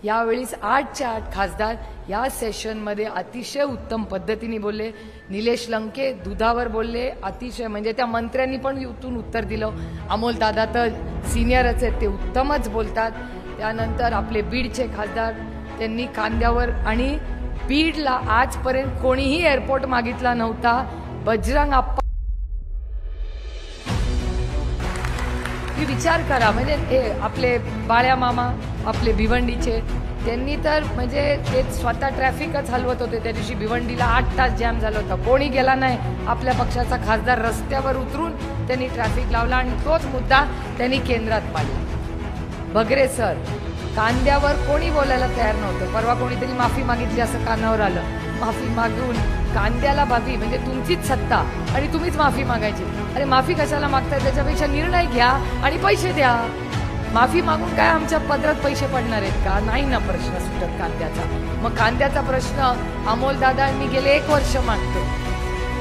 यावेळी 8च्या 8 खासदार या सेशनमध्ये अतिशय उत्तम पद्धतीने बोलले। निलेश लंके दुधावर बोलले, अतिशय म्हणजे त्या मंत्र्यांनी पण इथून उत्तर दिलं। अमोल दादा तर सिनियरच आहेत, ते उत्तमच बोलतात। त्यानंतर आपले बीडचे खासदार त्यांनी कांद्यावर, आणि बीडला आजपर्यंत कोणीही एअरपोर्ट मागितला नव्हता। बजरंग आप्पा विचार करा, म्हणजे हे आपले बाळ्या मामा आपले भिवंडीचे, त्यांनी तर म्हणजे ते स्वतः ट्रॅफिकच हलवत होते। त्या दिवशी भिवंडीला 8 तास जॅम झालं होतं, कोणी गेला नाही। आपल्या पक्षाचा खासदार रस्त्यावर उतरून त्यांनी ट्रॅफिक लावला आणि तोच मुद्दा त्यांनी केंद्रात मांडला। भगरे सर, कांद्यावर कोणी बोलायला तयार नव्हतं। परवा कोणीतरी माफी मागितली असं कानावर आलं, माफी मागून कांद्याला बाबी म्हणजे तुमचीच सत्ता आणि तुम्हीच माफी मागायची। अरे माफी कशाला मागताय, त्याच्यापेक्षा निर्णय घ्या आणि पैसे द्या। माफी मागून काय आमच्या पदरात पैसे पडणार आहेत का? नाही ना प्रश्न सुटत कांद्याचा। मग कांद्याचा प्रश्न अमोल दादांनी गेले 1 वर्ष मागतो,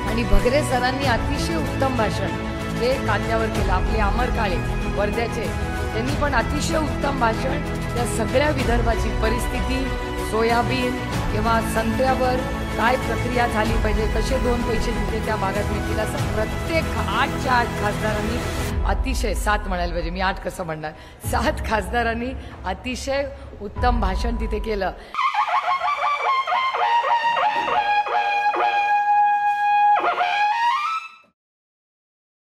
आणि भगरे सरांनी अतिशय उत्तम भाषण हे कांद्यावर केलं। आपले अमर काळे वर्ध्याचे, त्यांनी पण अतिशय उत्तम भाषण त्या सगळ्या विदर्भाची परिस्थिती, सोयाबीन किंवा संत्र्यावर काय प्रक्रिया झाली पाहिजे, कसे 2 पैसे तिथे त्या भागात मिळतील, असं प्रत्येक 8च्या 8 खासदारांनी अतिशय 7 म्हणायला पाहिजे, मी 8 कसं म्हणणार, 7 खासदारांनी अतिशय उत्तम भाषण तिथे केलं।